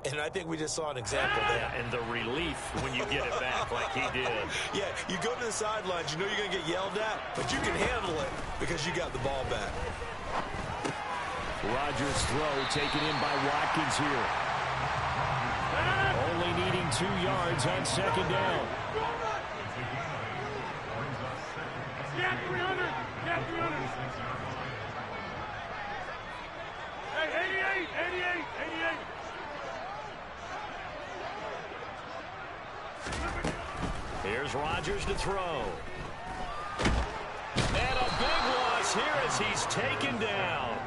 And I think we just saw an example there. And the relief when you get it back like he did. Yeah, you go to the sidelines, you know you're going to get yelled at, but you can handle it because you got the ball back. Rodgers' throw taken in by Watkins here. Only needing 2 yards on second down. Yeah, 300. Yeah, 300. Hey, 88, 88, 88. Here's Rodgers to throw. And a big loss here as he's taken down.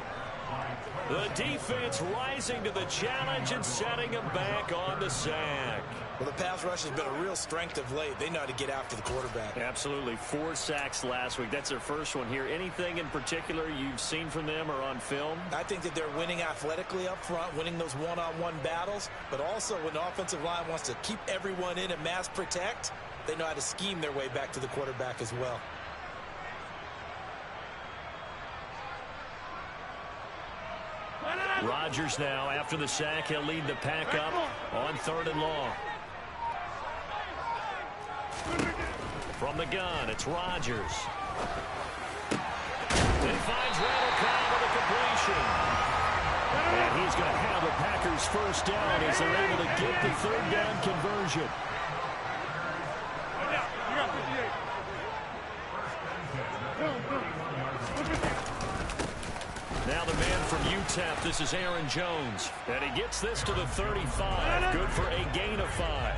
The defense rising to the challenge and setting him back on the sack. Well, the pass rush has been a real strength of late. They know how to get after the quarterback. Absolutely. 4 sacks last week. That's their first one here. Anything in particular you've seen from them or on film? I think that they're winning athletically up front, winning those one-on-one battles, but also when the offensive line wants to keep everyone in and mass protect, they know how to scheme their way back to the quarterback as well. Rodgers now, after the sack, he'll lead the pack up on 3rd and long. From the gun, it's Rodgers. And he finds Randall Cobb with a completion. And he's going to have the Packers first down as they're able to get the 3rd down conversion. Now the man from UTEP, this is Aaron Jones. And he gets this to the 35. Good for a gain of 5.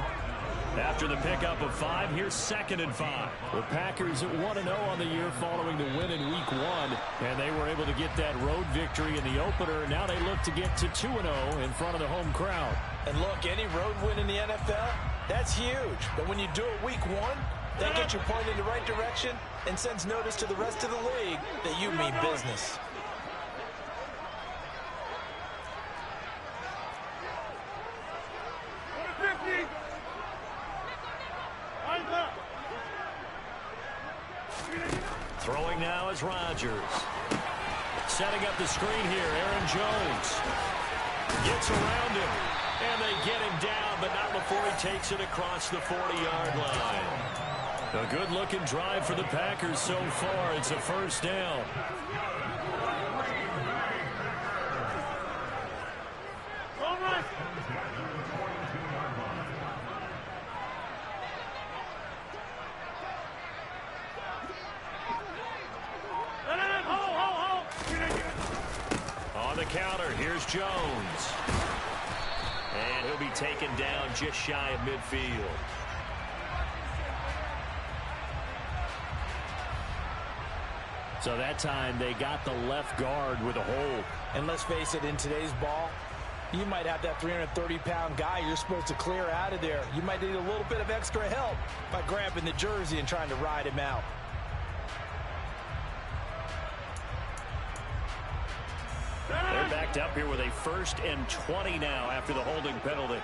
After the pickup of 5, here's 2nd and 5. The Packers at 1-0 on the year following the win in Week 1. And they were able to get that road victory in the opener. Now they look to get to 2-0 in front of the home crowd. And look, any road win in the NFL, that's huge. But when you do it Week 1, that gets you pointed in the right direction and sends notice to the rest of the league that you mean business. Throwing now is Rodgers. Setting up the screen here, Aaron Jones. Gets around him, and they get him down, but not before he takes it across the 40-yard line. A good-looking drive for the Packers so far. It's a first down. On the counter, here's Jones. And he'll be taken down just shy of midfield. So that time they got the left guard with a hold. And let's face it, in today's ball, you might have that 330-pound guy you're supposed to clear out of there. You might need a little bit of extra help by grabbing the jersey and trying to ride him out. They're backed up here with a 1st and 20 now after the holding penalty.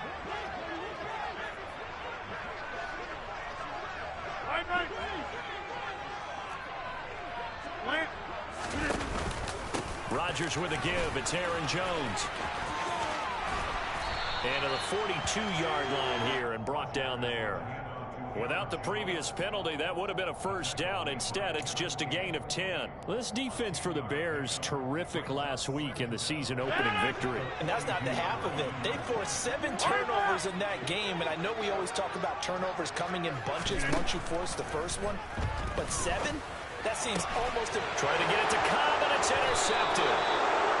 Rodgers with a give. It's Aaron Jones. And to the 42-yard line here and brought down there. Without the previous penalty, that would have been a first down. Instead, it's just a gain of 10. This defense for the Bears, terrific last week in the season-opening victory. And that's not the half of it. They forced 7 turnovers in that game, and I know we always talk about turnovers coming in bunches once you force the first one, but 7? That seems almost... Trying to get it to Cobb, and it's intercepted.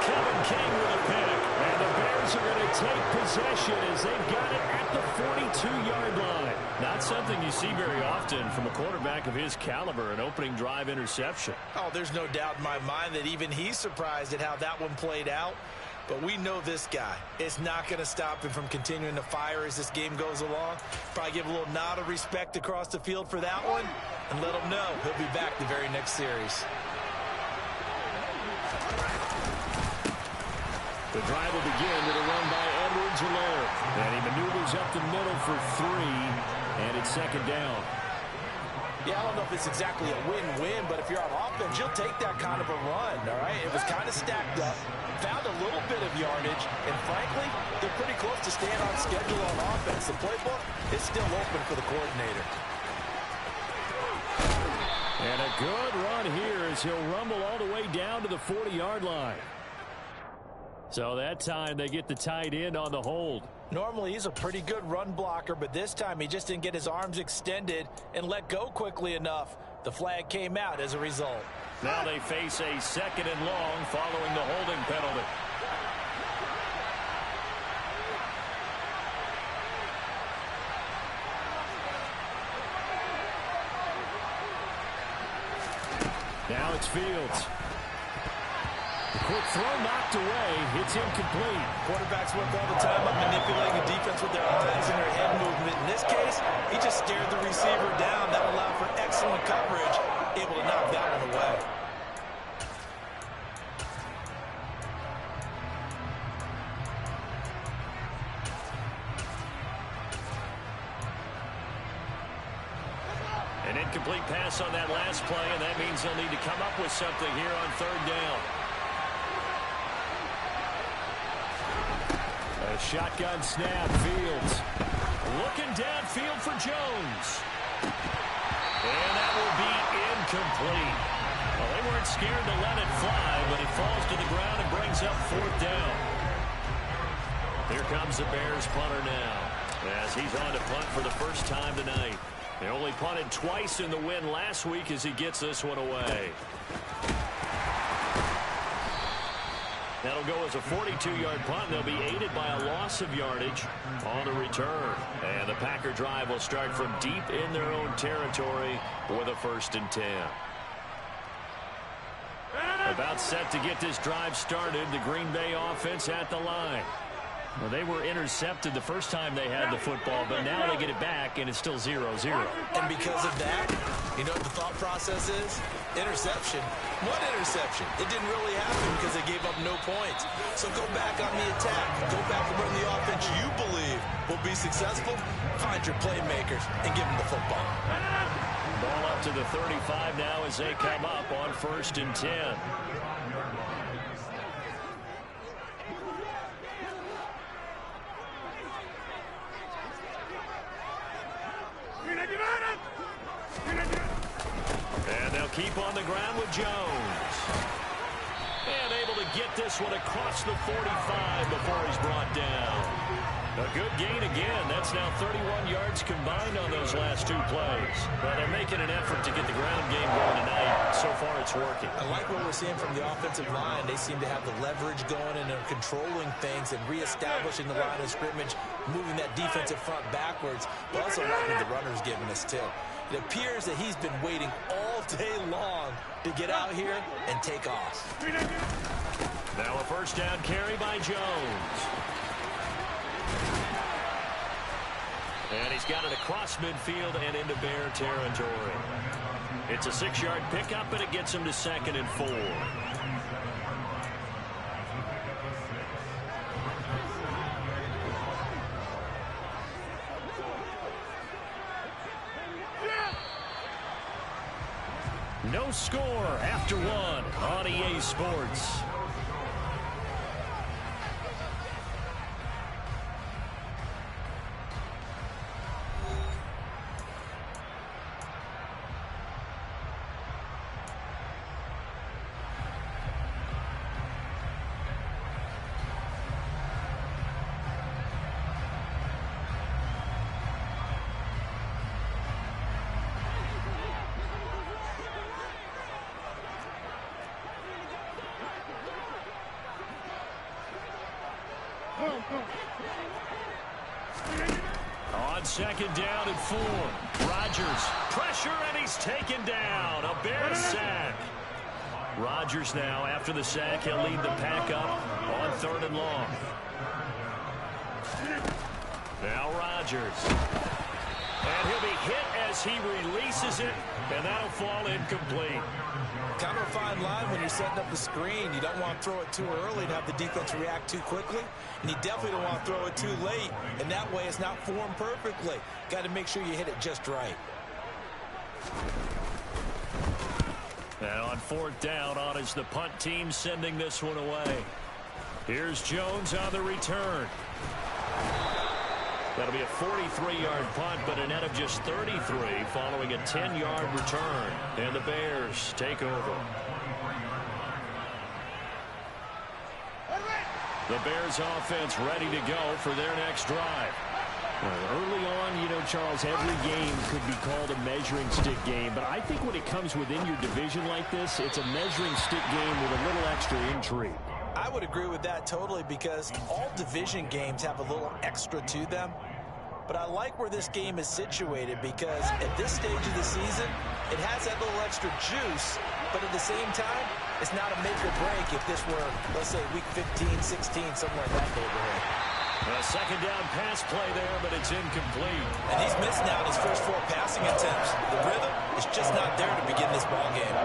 Kevin King with a pick. And the Bears are going to take possession as they've got it at the 42-yard line. Not something you see very often from a quarterback of his caliber, an opening drive interception. Oh, there's no doubt in my mind that even he's surprised at how that one played out. But we know this guy. It's not going to stop him from continuing to fire as this game goes along. Probably give a little nod of respect across the field for that one and let him know he'll be back the very next series. The drive will begin with a run by Edwards-Helaire. And he maneuvers up the middle for 3, and it's 2nd down. Yeah, I don't know if it's exactly a win-win, but if you're on offense, you'll take that kind of a run, all right? It was kind of stacked up. found a little bit of yardage, and frankly, they're pretty close to staying on schedule on offense. The playbook is still open for the coordinator. And a good run here as he'll rumble all the way down to the 40-yard line. So that time they get the tight end on the hold. Normally he's a pretty good run blocker, but this time he just didn't get his arms extended and let go quickly enough. The flag came out as a result. Now they face a 2nd and long following the holding penalty. Now it's Fields. The quick throw knocked away. It's incomplete. Quarterbacks work all the time on manipulating the defense with their eyes and their head movement. In this case, he just stared the receiver down. That allowed for excellent coverage, able to knock that one away. An incomplete pass on that last play, and that means they'll need to come up with something here on 3rd down. A shotgun snap, Fields. Looking downfield for Jones. And that will be incomplete. Well, they weren't scared to let it fly, but it falls to the ground and brings up 4th down. Here comes the Bears punter now, as he's on to punt for the first time tonight. They only punted twice in the win last week as he gets this one away. That'll go as a 42-yard punt. They'll be aided by a loss of yardage on the return. And the Packer drive will start from deep in their own territory with a 1st and 10. About set to get this drive started, the Green Bay offense at the line. Well, they were intercepted the first time they had the football, but now they get it back, and it's still 0-0. And because of that, you know what the thought process is? Interception. One interception. It didn't really happen because they gave up no points. So go back on the attack. Go back and run the offense you believe will be successful. Find your playmakers and give them the football. Ball up to the 35 now as they come up on 1st and 10. And they'll keep on the ground with Jones. And able to get this one across the 45 before he's brought down. A good gain again. That's now 31 yards combined on those last 2 plays. Well, they're making an effort to get the ground game going tonight. So far, it's working. I like what we're seeing from the offensive line. They seem to have the leverage going and they're controlling things and reestablishing the line of scrimmage, moving that defensive front backwards. But also like what the runner's giving us, too. It appears that he's been waiting all day long to get out here and take off. Now a 1st down carry by Jones. And he's got it across midfield and into Bear territory. It's a 6-yard pickup, and it gets him to 2nd and 4. No score after 1 on EA Sports. On 2nd down and 4. Rodgers, pressure, and he's taken down. A Bear sack. Rodgers now, after the sack, he'll lead the pack up on 3rd and long. Now Rodgers. And he'll be hit as he releases it, and that'll fall incomplete. Kind of a fine line when you're setting up the screen. You don't want to throw it too early and have the defense react too quickly. And you definitely don't want to throw it too late. And that way it's not formed perfectly. Got to make sure you hit it just right. And on 4th down, on is the punt team sending this one away. Here's Jones on the return. That'll be a 43-yard punt, but a net of just 33 following a 10-yard return. And the Bears take over. The Bears offense ready to go for their next drive. Well, early on, you know, Charles, every game could be called a measuring stick game. But I think when it comes within your division like this, it's a measuring stick game with a little extra intrigue. I would agree with that totally because all division games have a little extra to them. But I like where this game is situated because at this stage of the season, it has that little extra juice. But at the same time, it's not a make or break if this were, let's say, week 15, 16, somewhere in that neighborhood. A second down pass play there, but it's incomplete. And he's missed now his first 4 passing attempts. The rhythm is just not there to begin this ball game.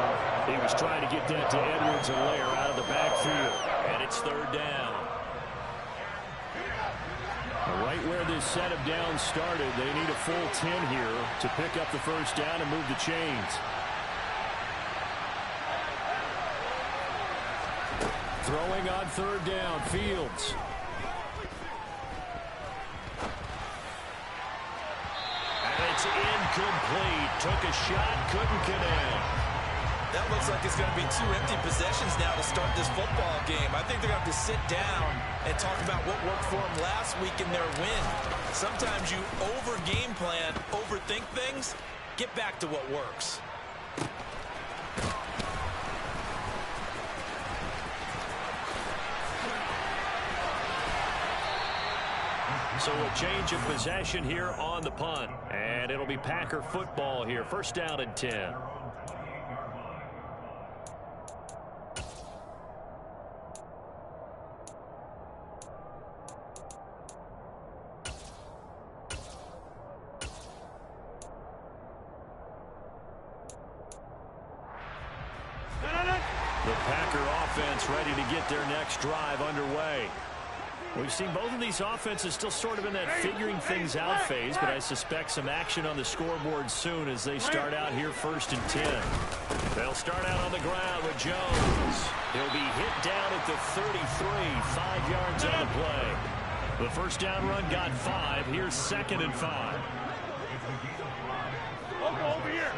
He was trying to get that to Edwards and Lair out of the backfield. And it's third down. Right where this set of downs started, they need a full 10 here to pick up the first down and move the chains. Throwing on third down, Fields. And it's incomplete. Took a shot, couldn't connect. That looks like it's going to be 2 empty possessions now to start this football game. I think they're going to have to sit down and talk about what worked for them last week in their win. Sometimes you over-game plan, overthink things. Get back to what works. So a change of possession here on the punt. And it'll be Packer football here. First down and 10. The Packer offense ready to get their next drive underway. We've seen both of these offenses still sort of in that figuring things out phase, but I suspect some action on the scoreboard soon as they start out here first and 10. They'll start out on the ground with Jones. He'll be hit down at the 33, 5 yards on the play. The first down run got 5. Here's second and 5. Over here.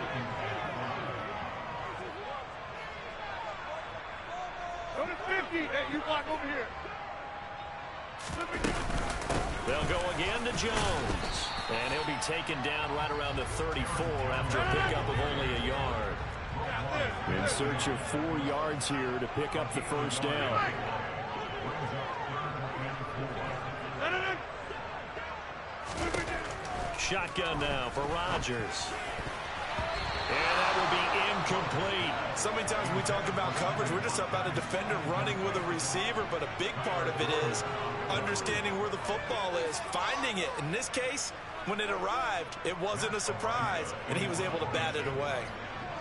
Go to 50. Hey, you block over here. They'll go again to Jones. And he'll be taken down right around the 34 after a pickup of only a yard. In search of 4 yards here to pick up the first down. Shotgun now for Rodgers. And that will be incomplete. So many times when we talk about coverage, we're just about a defender running with a receiver, but a big part of it is understanding where the football is, finding it. In this case, when it arrived, it wasn't a surprise, and he was able to bat it away.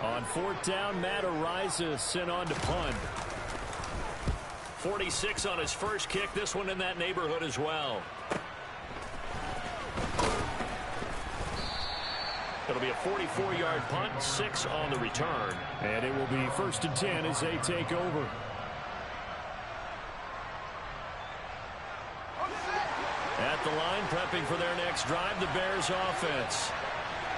On fourth down, Matt Ariza sent on to punt. 46 on his first kick, this one in that neighborhood as well. It'll be a 44-yard punt, 6 on the return. And it will be first and 10 as they take over. At the line, prepping for their next drive, the Bears offense.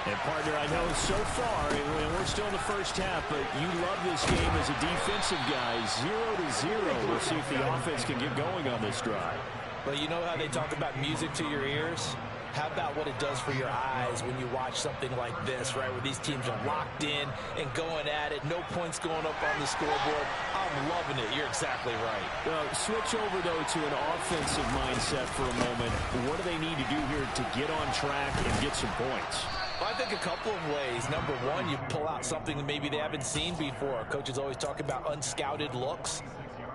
And, partner, I know so far, and we're still in the first half, but you love this game as a defensive guy. 0-0. We'll see if the offense can get going on this drive. But you know how they talk about music to your ears? How about what it does for your eyes when you watch something like this, right, where these teams are locked in and going at it, no points going up on the scoreboard? I'm loving it. You're exactly right. Switch over, though, to an offensive mindset for a moment. What do they need to do here to get on track and get some points? I think a couple of ways. Number one, you pull out something that maybe they haven't seen before. Coaches always talk about unscouted looks.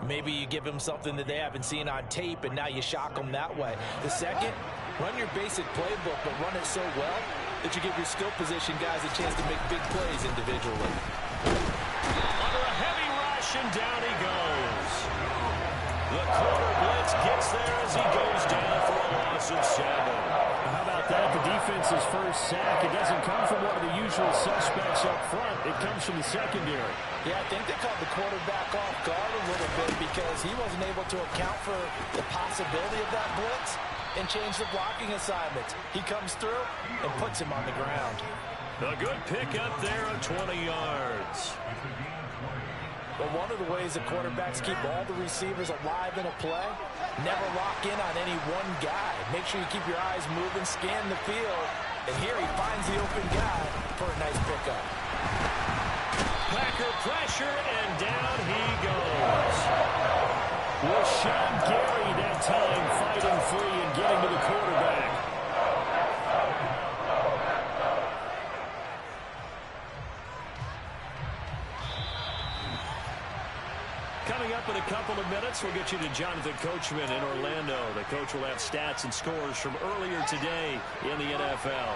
Maybe you give them something that they haven't seen on tape, and now you shock them that way. The second, run your basic playbook, but run it so well that you give your skill position guys a chance to make big plays individually. Under a heavy rush, and down he goes. The corner blitz gets there as he goes down for a loss of 7. How about that? The defense defense's first sack, it doesn't come from one of the usual suspects up front. It comes from the secondary. Yeah, I think they caught the quarterback off guard a little bit because he wasn't able to account for the possibility of that blitz and change the blocking assignments. He comes through and puts him on the ground. A good pick up there of 20 yards. But one of the ways the quarterbacks keep all the receivers alive in a play, never lock in on any one guy. Make sure you keep your eyes moving, scan the field, and here he finds the open guy for a nice pickup. Packer pressure, and down he goes. Rashawn Gary that time fighting free and getting to the quarterback. Coming up in a couple of minutes, we'll get you to Jonathan Coachman in Orlando. The coach will have stats and scores from earlier today in the NFL.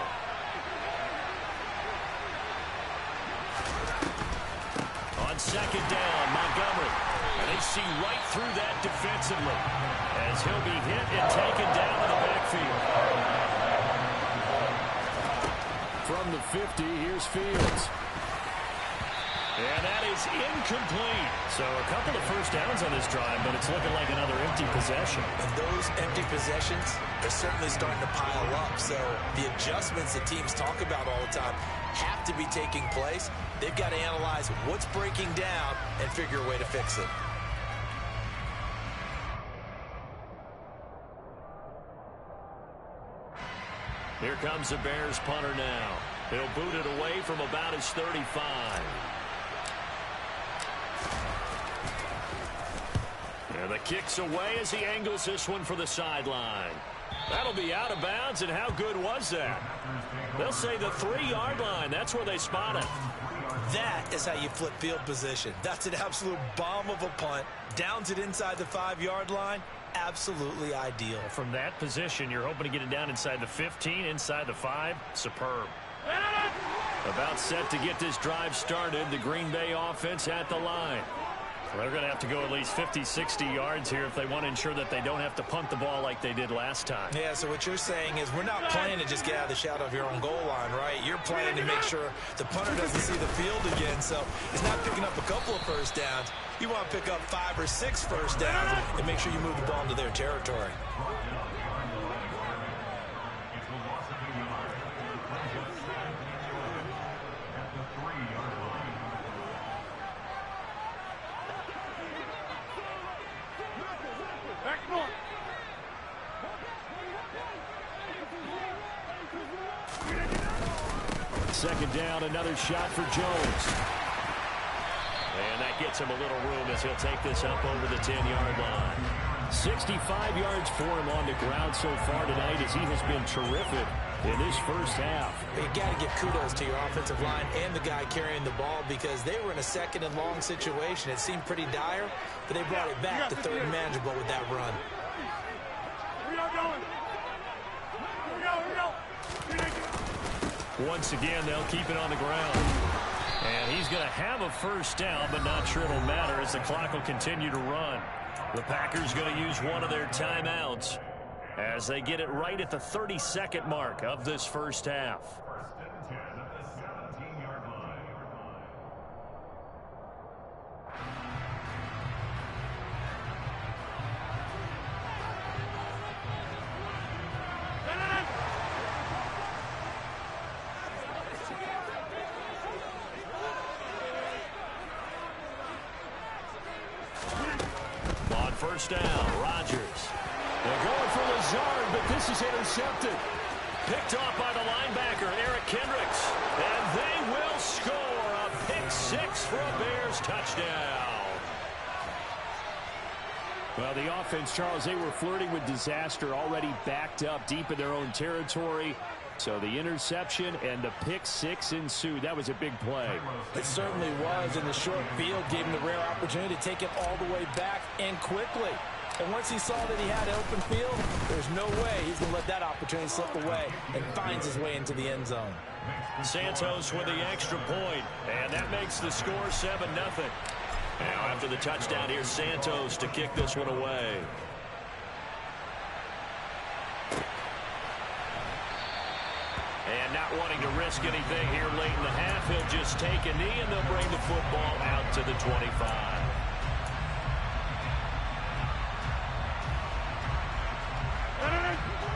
On second down, Montgomery. And they see right through that defensively as he'll be hit and taken down in the backfield. From the 50, here's Fields. And that is incomplete. So a couple of first downs on this drive, but it's looking like another empty possession. And those empty possessions are certainly starting to pile up. So the adjustments that teams talk about all the time have to be taking place. They've got to analyze what's breaking down and figure a way to fix it. Here comes the Bears punter now. He'll boot it away from about his 35. And the kick's away as he angles this one for the sideline. That'll be out of bounds, and how good was that? They'll say the 3-yard line. That's where they spot it. That is how you flip field position. That's an absolute bomb of a punt. Downs it inside the 5-yard line. Absolutely ideal. From that position, you're hoping to get it down inside the 15, inside the 5. Superb. About set to get this drive started. The Green Bay offense at the line. They're going to have to go at least 50, 60 yards here if they want to ensure that they don't have to punt the ball like they did last time. Yeah, so what you're saying is we're not playing to just get out of the shadow of your own goal line, right? You're playing to make sure the punter doesn't see the field again. So it's not picking up a couple of first downs. You want to pick up 5 or 6 first downs and make sure you move the ball into their territory. Second down, another shot for Jones. And that gets him a little room as he'll take this up over the 10-yard line. 65 yards for him on the ground so far tonight as he has been terrific in this first half. You got to give kudos to your offensive line and the guy carrying the ball because they were in a second and long situation. It seemed pretty dire, but they brought it back to third and manageable with that run. We are going. Here we go. Once again, they'll keep it on the ground. And he's going to have a first down, but not sure it'll matter as the clock will continue to run. The Packers going to use one of their timeouts as they get it right at the 32nd mark of this first half. First down, Rodgers. They're going for Lazard, but this is intercepted. Picked off by the linebacker, Eric Kendricks. And they will score a pick 6 for a Bears touchdown. Well, the offense, Charles, they were flirting with disaster, already backed up deep in their own territory. So the interception and the pick 6 ensued. That was a big play. It certainly was, and the short field gave him the rare opportunity to take it all the way back and quickly. And once he saw that he had open field, there's no way he's going to let that opportunity slip away and finds his way into the end zone. Santos with the extra point, and that makes the score 7-0. Now after the touchdown, here's Santos to kick this one away. And not wanting to risk anything here late in the half, he'll just take a knee, and they'll bring the football out to the 25.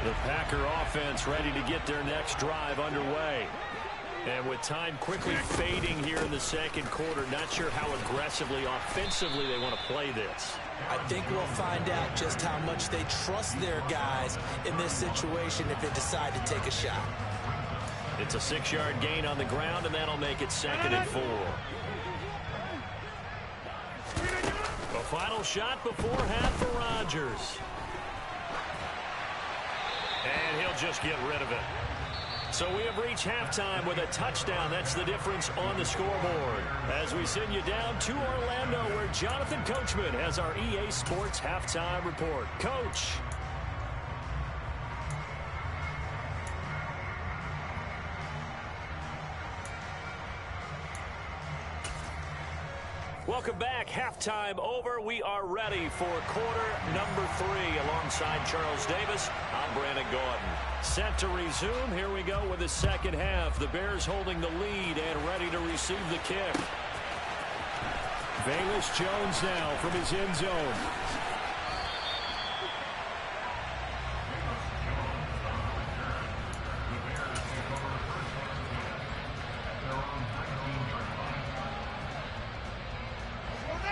The Packer offense ready to get their next drive underway. And with time quickly fading here in the second quarter, not sure how aggressively, offensively they want to play this. I think we'll find out just how much they trust their guys in this situation if they decide to take a shot. It's a 6-yard gain on the ground, and that'll make it 2nd and 4. The final shot before half for Rodgers. And he'll just get rid of it. So we have reached halftime with a touchdown. That's the difference on the scoreboard. As we send you down to Orlando, where Jonathan Coachman has our EA Sports Halftime Report. Coach. Welcome back. Halftime over. We are ready for quarter number 3 alongside Charles Davis. I'm Brandon Gordon. Set to resume. Here we go with the second half. The Bears holding the lead and ready to receive the kick. Velus Jones now from his end zone.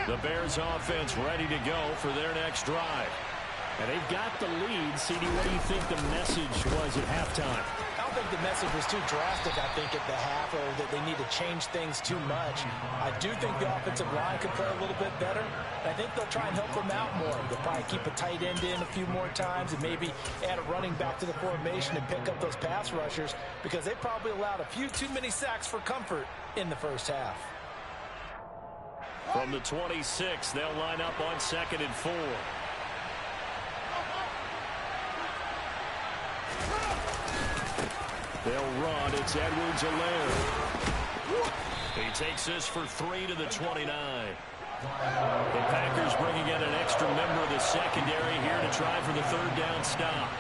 The Bears offense ready to go for their next drive. And they've got the lead. CD, what do you think the message was at halftime? I don't think the message was too drastic, I think, at the half, or that they need to change things too much. I do think the offensive line could play a little bit better. I think they'll try and help them out more. They'll probably keep a tight end in a few more times and maybe add a running back to the formation and pick up those pass rushers, because they probably allowed a few too many sacks for comfort in the first half. From the 26, they'll line up on 2nd and 4. They'll run. It's Edwards-Helaire. He takes this for 3 to the 29. The Packers bringing in an extra member of the secondary here to try for the 3rd down stop.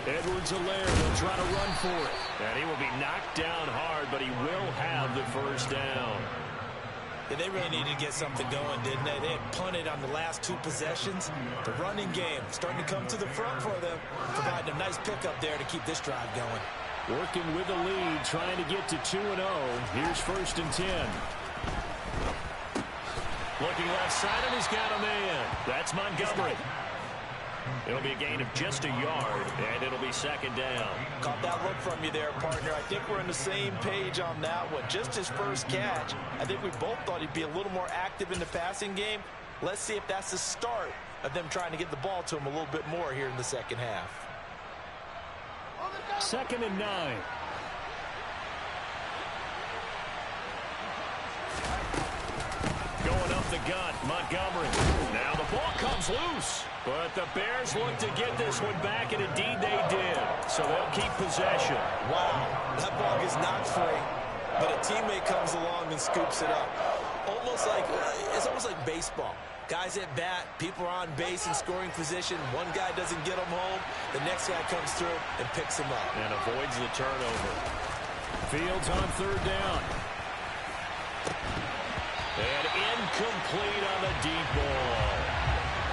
Edwards-Helaire will try to run for it. And he will be knocked down hard, but he will have the 1st down. Yeah, they really needed to get something going, didn't they? They had punted on the last 2 possessions. The running game starting to come to the front for them, providing a nice pickup there to keep this drive going. Working with the lead, trying to get to 2-0. Here's 1st and 10. Looking left side, and he's got a man. That's Montgomery. It'll be a gain of just a yard, and it'll be 2nd down. Caught that look from you there, partner. I think we're on the same page on that one. Just his first catch. I think we both thought he'd be a little more active in the passing game. Let's see if that's the start of them trying to get the ball to him a little bit more here in the second half. 2nd and 9. Going up the gut, Montgomery. Now the ball comes loose. But the Bears look to get this one back, and indeed they did. So they'll keep possession. Wow, that ball is not free, but a teammate comes along and scoops it up. It's almost like baseball. Guys at bat, people are on base in scoring position. One guy doesn't get them home. The next guy comes through and picks them up. And avoids the turnover. Fields on 3rd down. And incomplete on the deep ball.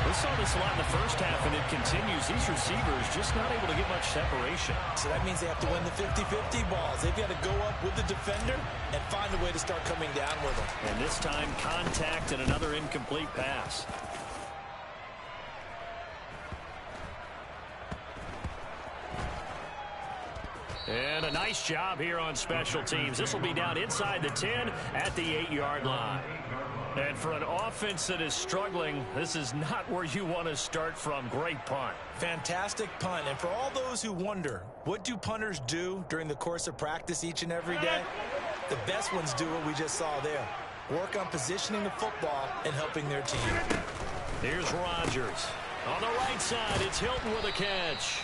We saw this a lot in the first half, and it continues. These receivers just not able to get much separation. So that means they have to win the 50-50 balls. They've got to go up with the defender and find a way to start coming down with them. And this time, contact and another incomplete pass. And a nice job here on special teams. This will be down inside the 10 at the 8-yard line. And for an offense that is struggling, this is not where you want to start from. Great punt. Fantastic punt. And for all those who wonder, what do punters do during the course of practice each and every day? The best ones do what we just saw there. Work on positioning the football and helping their team. Here's Rodgers. On the right side, it's Hilton with a catch.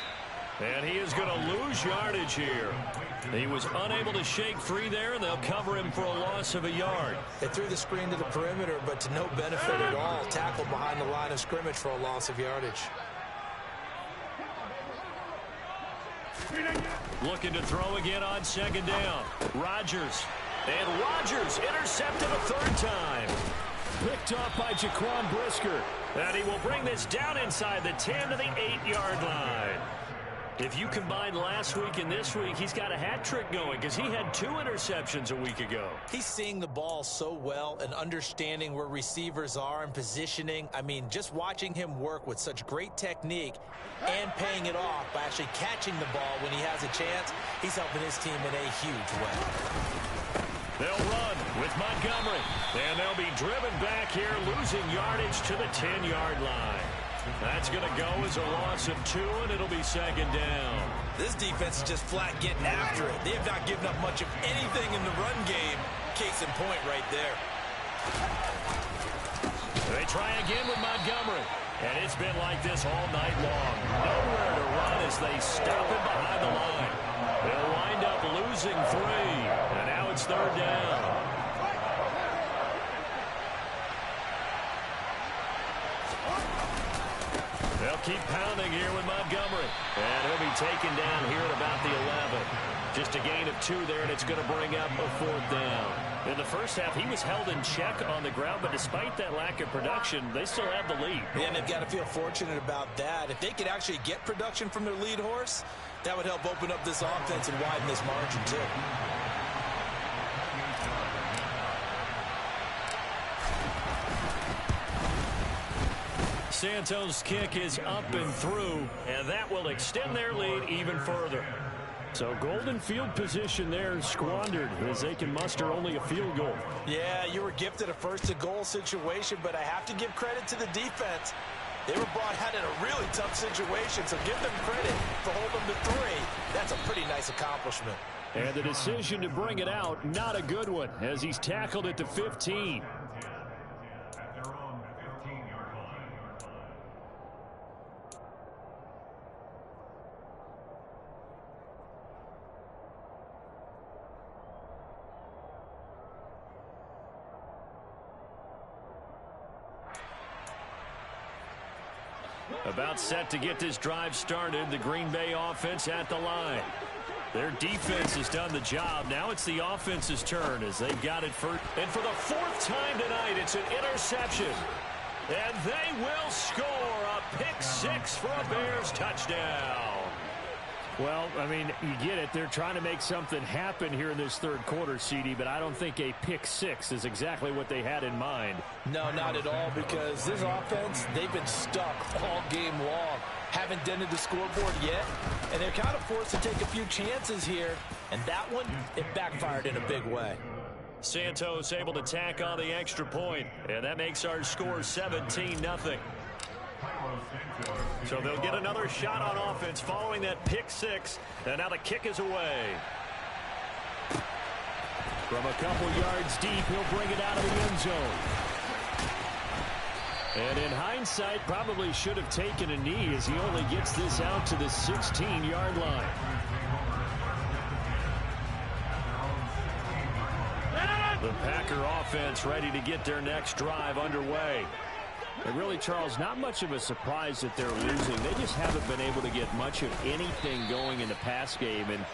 And he is going to lose yardage here. He was unable to shake free there, and they'll cover him for a loss of a yard. They threw the screen to the perimeter, but to no benefit at all. Tackled behind the line of scrimmage for a loss of yardage. Looking to throw again on second down. Rodgers. And Rodgers intercepted a third time. Picked off by Jaquan Brisker. And he will bring this down inside the 10 to the 8-yard line. If you combine last week and this week, he's got a hat trick going because he had 2 interceptions a week ago. He's seeing the ball so well and understanding where receivers are and positioning. I mean, just watching him work with such great technique and paying it off by actually catching the ball when he has a chance, he's helping his team in a huge way. They'll run with Montgomery, and they'll be driven back here, losing yardage to the 10-yard line. That's going to go as a loss of 2, and it'll be second down. This defense is just flat getting after it. They have not given up much of anything in the run game. Case in point right there. They try again with Montgomery. And it's been like this all night long. Nowhere to run as they stop him behind the line. They'll wind up losing 3. And now it's third down. They'll keep pounding here with Montgomery. And he'll be taken down here at about the 11. Just a gain of 2 there, and it's going to bring up a fourth down. In the first half, he was held in check on the ground, but despite that lack of production, they still have the lead. Yeah, and they've got to feel fortunate about that. If they could actually get production from their lead horse, that would help open up this offense and widen this margin, too. Santos' kick is up and through, and that will extend their lead even further. So golden field position there squandered as they can muster only a field goal. Yeah, you were gifted a first-to-goal situation, but I have to give credit to the defense. They were brought out in a really tough situation, so give them credit for holding them to 3. That's a pretty nice accomplishment. And the decision to bring it out, not a good one, as he's tackled at the 15. About set to get this drive started. The Green Bay offense at the line. Their defense has done the job. Now it's the offense's turn as they've got it first. And for the 4th time tonight, it's an interception. And they will score a pick 6 for a Bears touchdown. Well, I mean, you get it. They're trying to make something happen here in this third quarter, CD, but I don't think a pick 6 is exactly what they had in mind. No, not at all, because this offense, they've been stuck all game long. Haven't dented the scoreboard yet, and they're kind of forced to take a few chances here, and that one, it backfired in a big way. Santos able to tack on the extra point, and that makes our score 17-0. So they'll get another shot on offense following that pick 6, and now the kick is away. From a couple yards deep, he'll bring it out of the end zone. And in hindsight, probably should have taken a knee as he only gets this out to the 16-yard line. The Packer offense ready to get their next drive underway. And really, Charles, not much of a surprise that they're losing. They just haven't been able to get much of anything going in the pass game. And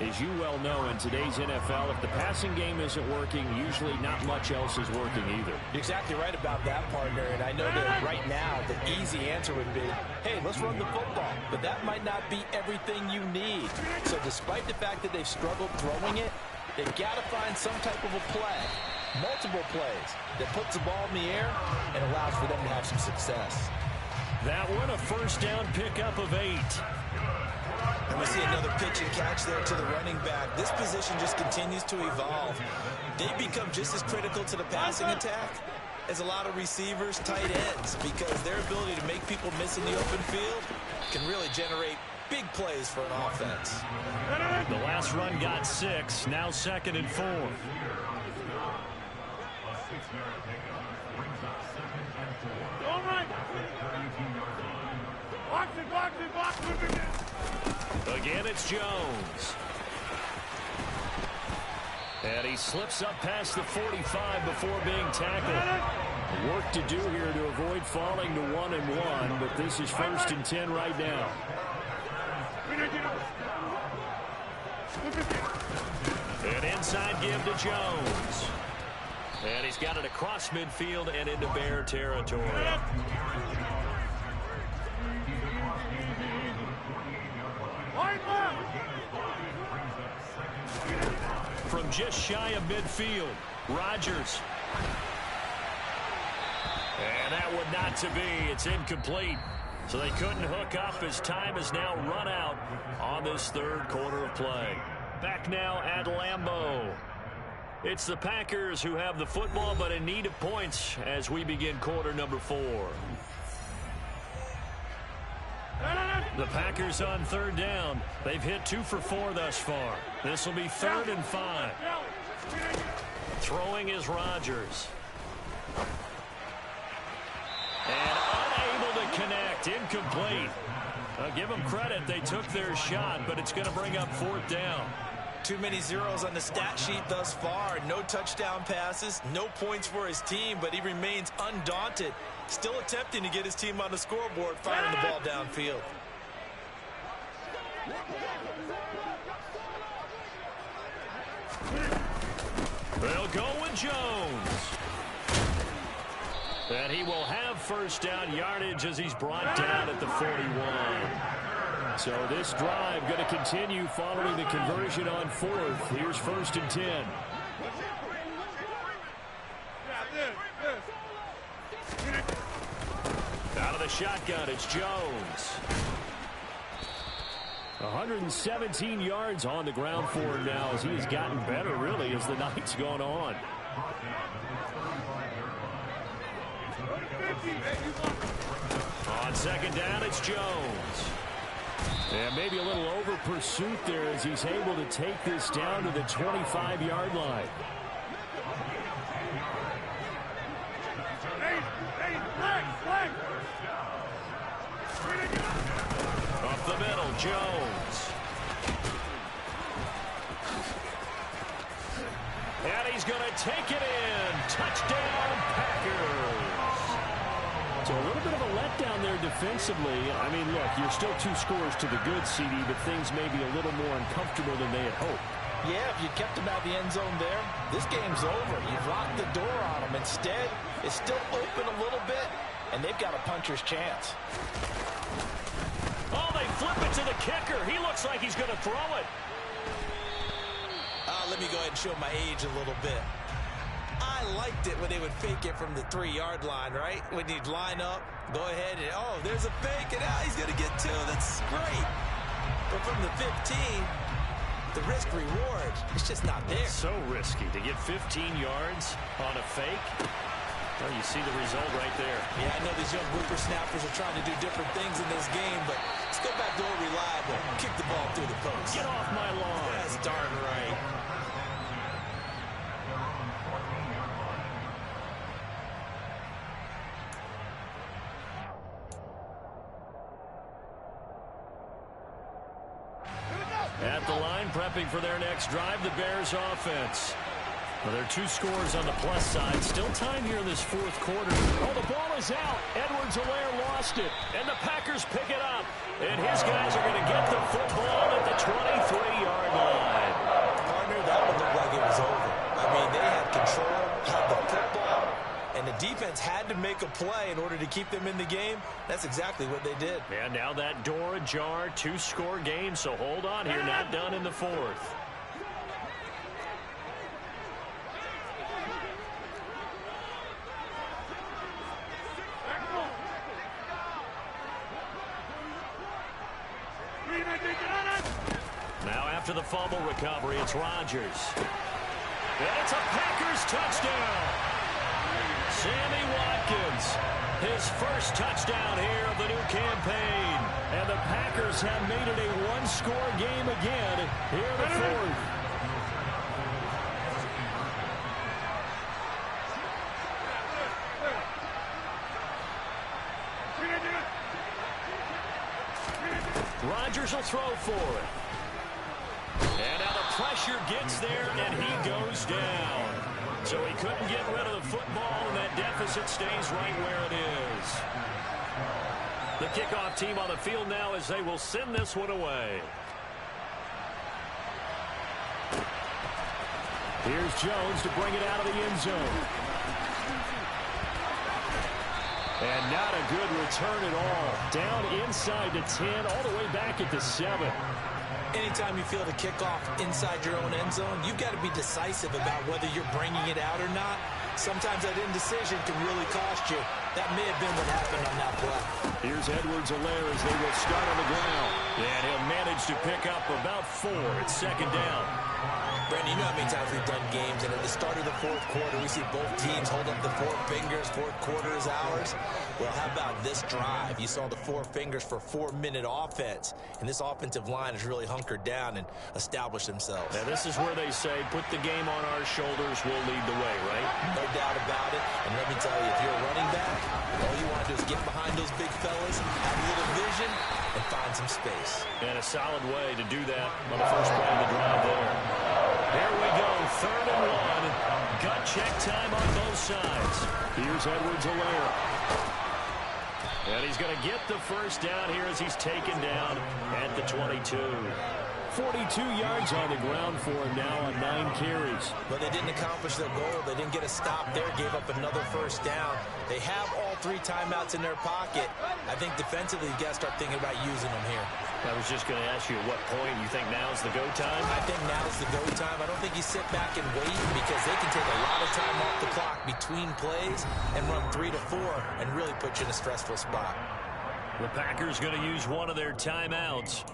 as you well know, in today's NFL, if the passing game isn't working, usually not much else is working either. You're exactly right about that, partner. And I know that right now the easy answer would be, hey, let's run the football. But that might not be everything you need. So despite the fact that they've struggled throwing it, they've got to find some type of a play, multiple plays, that puts the ball in the air and allows for them to have some success. That one, a first down pickup of 8. And we see another pitch and catch there to the running back. This position just continues to evolve. They become just as critical to the passing attack as a lot of receivers, tight ends, because their ability to make people miss in the open field can really generate big plays for an offense. The last run got 6, now 2nd and 4. Again, it's Jones. And he slips up past the 45 before being tackled. Work to do here to avoid falling to 1-1, but this is 1st and 10 right now. An inside give to Jones. And he's got it across midfield and into Bear territory. From just shy of midfield, Rodgers. And that would not to be. It's incomplete. So they couldn't hook up as time is now run out on this third quarter of play. Back now at Lambeau. It's the Packers who have the football, but in need of points as we begin quarter number 4. The Packers on third down. They've hit 2 for 4 thus far. This will be 3rd and 5. Throwing is Rodgers. And unable to connect. Incomplete. Give them credit. They took their shot, but it's going to bring up 4th down. Too many zeros on the stat sheet thus far. No touchdown passes, no points for his team, but he remains undaunted. Still attempting to get his team on the scoreboard, firing the ball downfield. They'll go with Jones. And he will have first down yardage as he's brought down at the 41. So this drive going to continue following the conversion on 4th. Here's 1st and 10. Out of the shotgun, it's Jones. 117 yards on the ground for him now as he has gotten better, really, as the night's gone on. On 2nd down, it's Jones. And maybe a little over pursuit there as he's able to take this down to the 25-yard line. Up the middle, Jones. And he's going to take it in. Touchdown, Packers. So a little bit of a letdown there defensively. I mean, look, you're still 2 scores to the good, CD, but things may be a little more uncomfortable than they had hoped. Yeah, if you kept him out of the end zone there, this game's over. You've locked the door on him. Instead, it's still open a little bit, and they've got a puncher's chance. Oh, they flip it to the kicker. He looks like he's going to throw it. Let me go ahead and show my age a little bit. I liked it when they would fake it from the 3-yard line, right? When you'd line up, go ahead and, oh, there's a fake, and now he's going to get 2. That's great. But from the 15, the risk-reward, it's just not there. So risky to get 15 yards on a fake. Well, you see the result right there. Yeah, I know these young whippersnappers are trying to do different things in this game, but let's go back to old reliable. Kick the ball through the post. Get off my lawn. That's darn right. At the line, prepping for their next drive, the Bears offense. Well, there are 2 scores on the plus side. Still time here in this 4th quarter. Oh, the ball is out. Edwards-Helaire lost it. And the Packers pick it up. And his guys are going to get the football at the 23-yard line. Partner, that one looked like it was over. I mean, they had control, had the football, and the defense had to make a play in order to keep them in the game. That's exactly what they did. And now that door ajar, 2-score game. So hold on here. Not done in the 4th. Now after the fumble recovery, it's Rodgers. And it's a Packers touchdown. Sammy Watkins, his first touchdown here of the new campaign. And the Packers have made it a 1-score game again here in the 4th. Rodgers will throw for it. And now the pressure gets there, and he goes down. So he couldn't get rid of the football, and that deficit stays right where it is. The kickoff team on the field now as they will send this one away. Here's Jones to bring it out of the end zone. And not a good return at all. Down inside the 10, all the way back at the 7. Anytime you feel the kickoff inside your own end zone, you've got to be decisive about whether you're bringing it out or not. Sometimes that indecision can really cost you. That may have been what happened on that play. Here's Edwards-Helaire as they will start on the ground. And he'll manage to pick up about 4. It's second down. Brandon, you know how many times we've done games, and at the start of the fourth quarter, we see both teams hold up the 4 fingers, fourth quarter is ours. Well, how about this drive? You saw the 4 fingers for 4-minute offense, and this offensive line has really hunkered down and established themselves. Now, this is where they say, put the game on our shoulders, we'll lead the way, right? No doubt about it, and let me tell you, if you're a running back, all you want to do is get behind those big fellas, have a little vision, and find some space. And a solid way to do that on the first play of the drive there. Here we go, 3rd and 1. Gut check time on both sides. Here's Edwards-Helaire. And he's going to get the first down here as he's taken down at the 22. 42 yards on the ground for him now on 9 carries. But they didn't accomplish their goal. They didn't get a stop there, gave up another first down. They have all 3 timeouts in their pocket. I think defensively, you got to start thinking about using them here. I was just going to ask you at what point you think now's the go time? I think now's the go time. I don't think you sit back and wait because they can take a lot of time off the clock between plays and run 3 to 4 and really put you in a stressful spot. The Packers going to use one of their timeouts.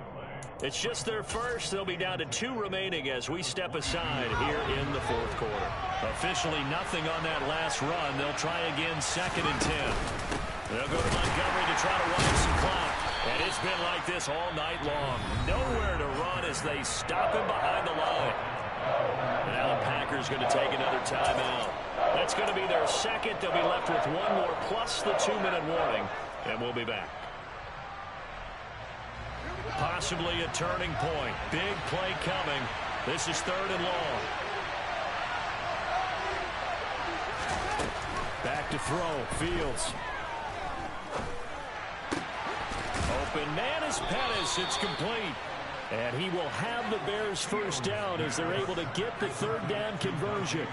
It's just their first. They'll be down to 2 remaining as we step aside here in the fourth quarter. Officially nothing on that last run. They'll try again 2nd and 10. They'll go to Montgomery to try to wind some clock. And it's been like this all night long. Nowhere to run as they stop him behind the line. And now the Packers going to take another timeout. That's going to be their second. They'll be left with 1 more plus the 2-minute warning. And we'll be back. Possibly a turning point. Big play coming. This is 3rd and long. Back to throw. Fields. Open man is Pettis. It's complete. And he will have the Bears first down as they're able to get the 3rd down conversion.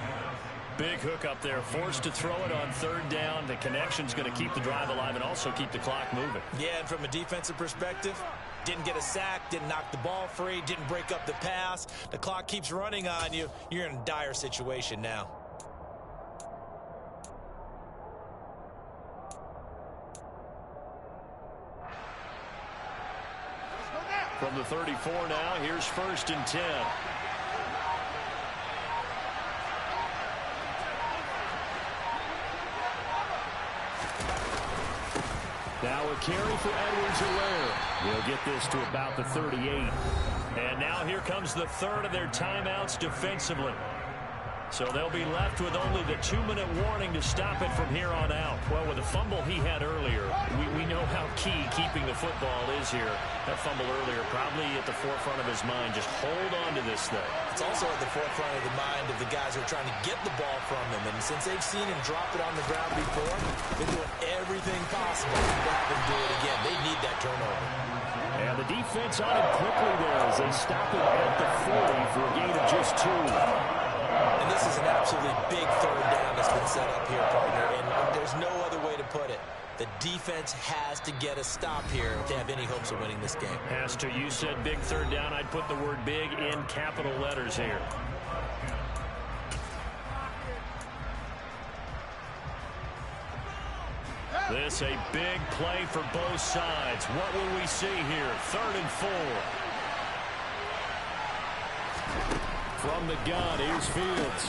Big hook up there. Forced to throw it on 3rd down. The connection's going to keep the drive alive and also keep the clock moving. Yeah, and from a defensive perspective, didn't get a sack, didn't knock the ball free, didn't break up the pass. The clock keeps running on you. You're in a dire situation now. From the 34 now, here's 1st and 10. Now a carry for Edwards-Helaire. He'll get this to about the 38. And now here comes the 3rd of their timeouts defensively. So they'll be left with only the 2-minute warning to stop it from here on out. Well, with the fumble he had earlier, we know how key keeping the football is here. That fumble earlier probably at the forefront of his mind. Just hold on to this thing. It's also at the forefront of the mind of the guys who are trying to get the ball from him. And since they've seen him drop it on the ground before, they're doing everything possible to have him do it again. They need that turnover. And the defense on him quickly there as they stop him at the 40 for a gain of just 2. And this is an absolutely big 3rd down that's been set up here, partner, and there's no other way to put it. The defense has to get a stop here if they have any hopes of winning this game. Has to. You said big 3rd down. I'd put the word big in capital letters here. This a big play for both sides. What will we see here? 3rd and 4. From the gun, here's Fields.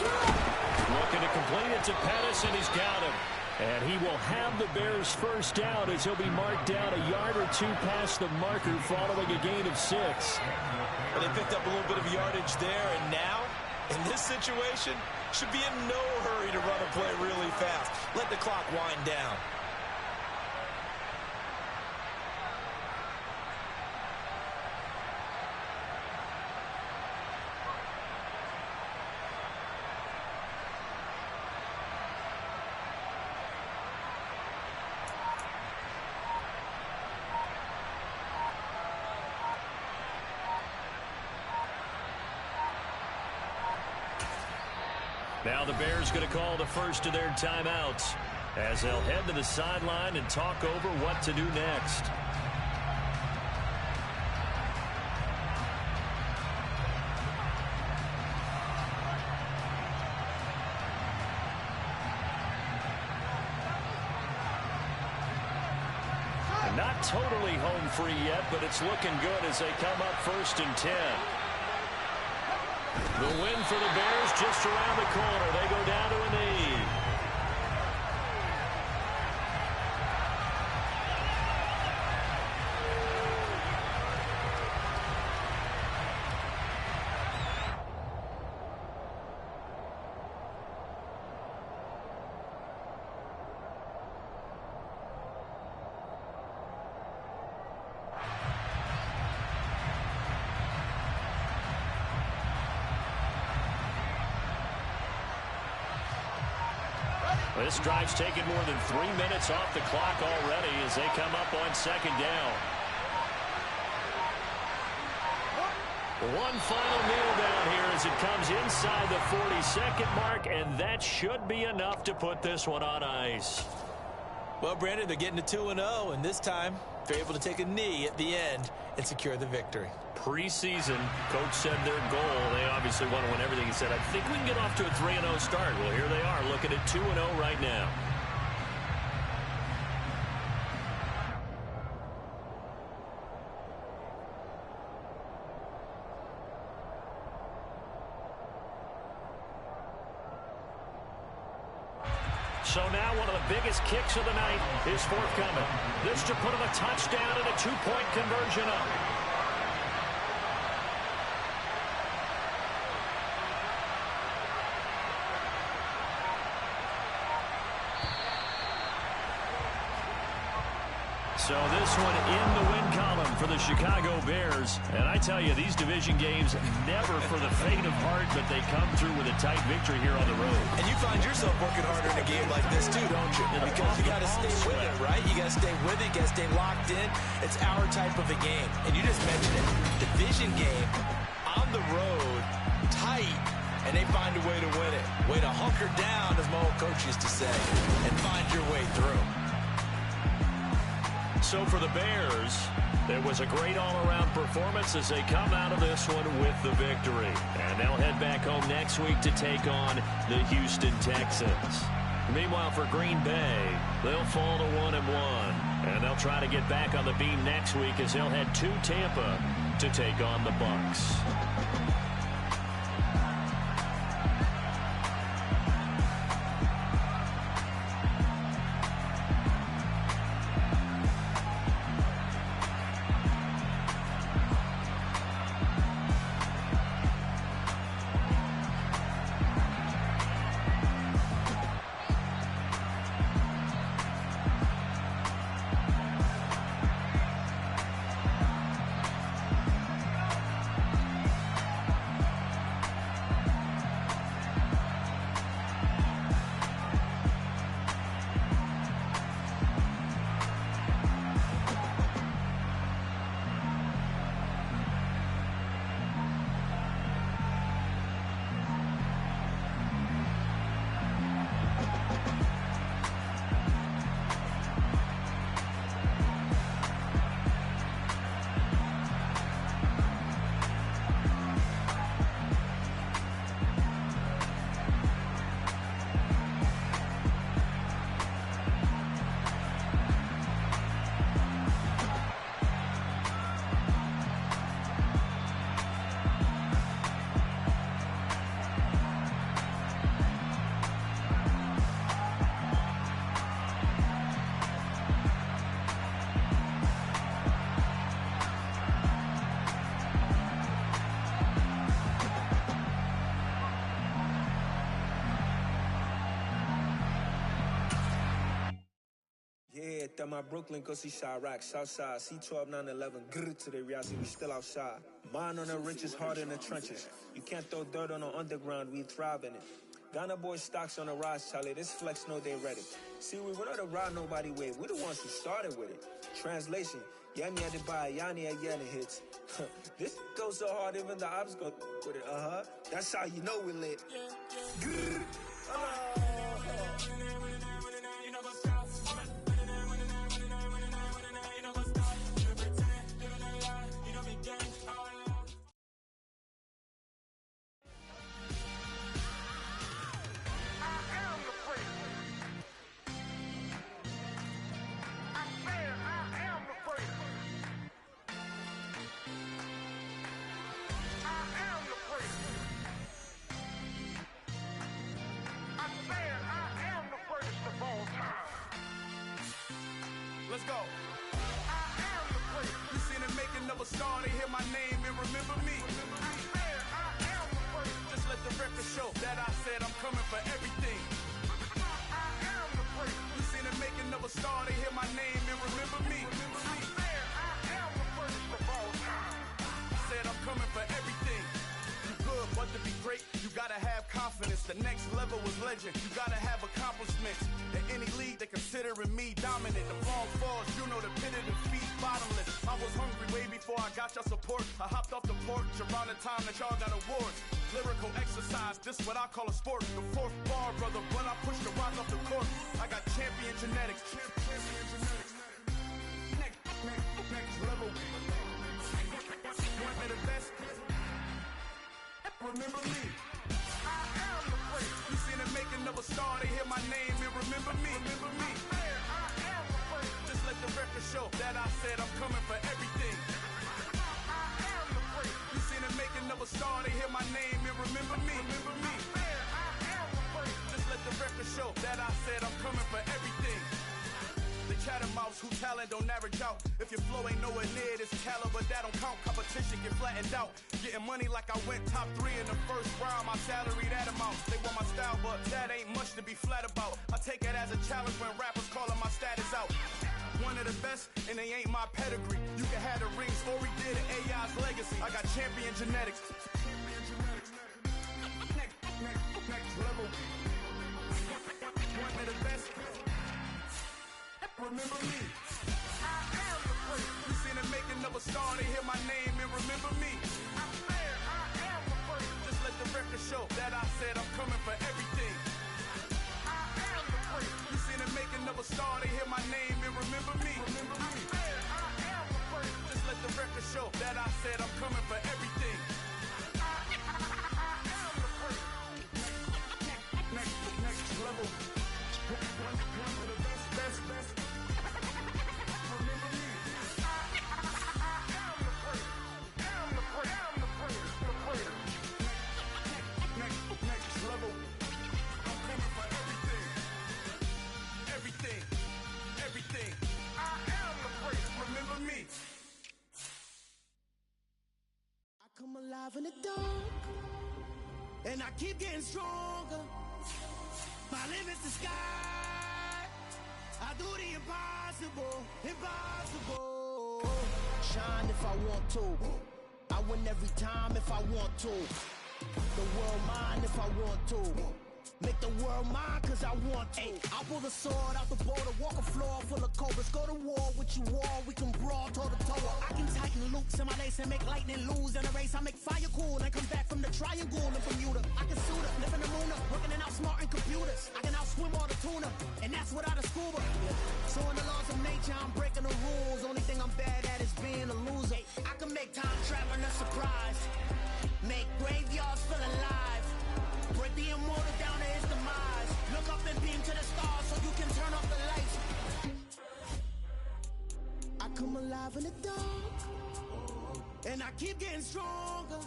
Looking to complete it to Pettis, and he's got him. And he will have the Bears first down as he'll be marked down a yard or 2 past the marker following a gain of 6. Well, they picked up a little bit of yardage there, and now, in this situation, should be in no hurry to run a play really fast. Let the clock wind down. Now the Bears going to call the first of their timeouts as they'll head to the sideline and talk over what to do next. And not totally home free yet, but it's looking good as they come up 1st and 10. The win for the Bears just around the corner. They go down to a knee. This drive's taken more than 3 minutes off the clock already as they come up on 2nd down. One final kneel down here as it comes inside the 40-second mark, and that should be enough to put this one on ice. Well, Brandon, they're getting to 2-0, and this time they're able to take a knee at the end and secure the victory. Preseason, coach said their goal, they obviously want to win everything. He said, I think we can get off to a 3-0 start. Well, here they are looking at 2-0 right now. So now one of the biggest kicks of the night is forthcoming. This to put him a touchdown and a 2-point conversion up. So this one in the win column for the Chicago Bears. And I tell you, these division games never for the faint of heart, but they come through with a tight victory here on the road. And you find yourself working harder in a game like this too, don't you? Because you got to stay with it, right? You got to stay with it. You got to stay locked in. It's our type of a game. And you just mentioned it. Division game on the road, tight, and they find a way to win it. Way to hunker down, as my old coach used to say, and find your way through. So for the Bears, there was a great all-around performance as they come out of this one with the victory. And they'll head back home next week to take on the Houston Texans. Meanwhile, for Green Bay, they'll fall to 1-1. And they'll try to get back on the beam next week as they'll head to Tampa to take on the Bucs. That my Brooklyn, go see Chirac, Southside, C12, 911, grr to the reality, we still outside. Mine on the riches, hard in the trenches. You can't throw dirt on the underground, we thrive in it. Ghana boys stocks on the rise, Charlie, this flex know they ready. See, we went on the ride nobody with, we the ones who started with it. Translation, Yeah, me at the bar, Yanni at yelling hits. This goes so hard, even the ops go with it. That's how you know we lit. Let's go. You seen the making of a star, they hear my name and remember me. Just let the record show that I said I'm coming for everything. You seen the making of a star, they hear my name and remember me. I said I'm coming for everything. You good, but to be great, you gotta have confidence. The next level was legend. You gotta have accomplishments. In any league, they considering me dominant. The long falls, you know the pit of defeat, bottomless. I was hungry way before I got your support. I hopped off the porch around the time that y'all got awards. Lyrical exercise, this what I call a sport. The fourth bar, brother, when I push the rock off the court. I got champion genetics. Next level. One of the best. Remember me. You seen the making of a star, they hear my name and remember me. Just let the record show that I said I'm coming for everything. You seen the making of a star, they hear my name and remember me. Just let the record show that I said I'm coming for everything. The chattermouths who talent don't average out. If your flow ain't nowhere near this caliber, that don't count. Competition get flattened out. Getting money like I went top 3 in the first round. My salary that amount. They want my style, but that ain't much to be flat about. I take it as a challenge when rappers calling my status out. One of the best, and they ain't my pedigree. You can have the rings, or we did it, AI's legacy. I got champion genetics. Next level. One of the best. Remember me. You seen the making of a star, they hear my name and remember me. Just let the record show that I said I'm coming for everything. You seen the making of a star, they hear my name and remember me. Just let the record show that I said I'm coming for everything. Next level. One of the best. Remember me. Next level. I'm coming for everything. I am the greatest. Remember me. I come alive in the dark, and I keep getting stronger. My limit's the sky. I do the impossible. Shine if I want to. I win every time if I want to. The world mine if I want to. Make the world mine cause I want to. I pull the sword out the border, walk a floor full of cobras. Go to war with you all, we can brawl toe to toe. I can tighten loops in my lace and make lightning lose in a race. I make fire cool and come back from the triangle in Bermuda. I can suit up, live in the moon, working and outsmarting computers. I can outswim all the tuna, and that's without a scuba. So in the laws of nature, I'm breaking the rules. Only thing I'm bad at is being a loser. I can make time traveling a surprise. Make graveyards feel alive. Break the immortal down to his demise. Look up and beam to the stars so you can turn off the lights. I come alive in the dark, and I keep getting stronger.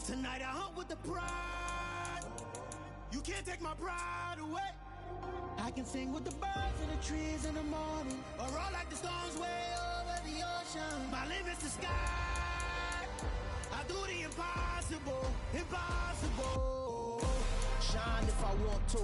Tonight I hunt with the pride. You can't take my pride away. I can sing with the birds and the trees in the morning, or roll like the storms way over the ocean. My limit's the sky. I do the impossible. Shine if I want to.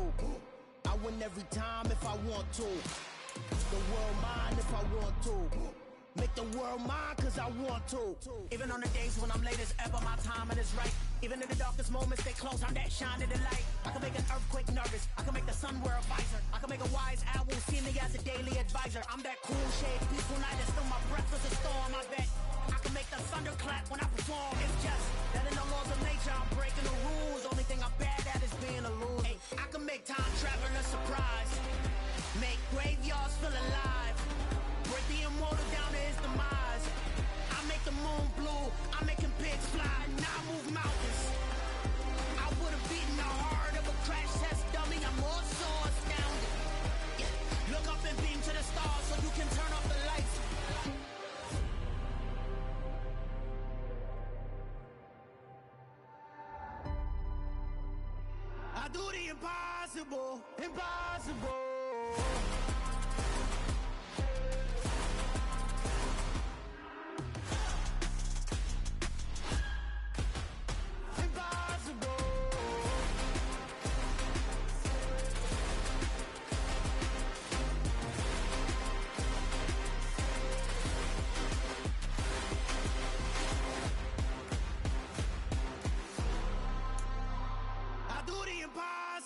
I win every time if I want to. The world mine if I want to. Make the world mine, cause I want to. Even on the days when I'm late as ever, my timing is right. Even in the darkest moments, stay close, I'm that shining the light. I can make an earthquake nervous, I can make the sun wear a visor. I can make a wise owl see me as a daily advisor. I'm that cool shade, peaceful night, and still my breath is a storm, I bet. I can make the thunder clap when I perform. It's just that in the laws of nature, I'm breaking the rules. Only thing I'm bad at is being a loser. Hey, I can make time travel a surprise. Make graveyards feel alive. Break the immortal down to his demise. I make the moon blue, I'm making pigs fly, and I move mountains. I would have beaten the heart of a crash test dummy, I'm more so astounded. Yeah. Look up and beam to the stars so you can turn off the lights. I do the impossible, impossible.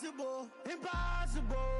Impossible, impossible.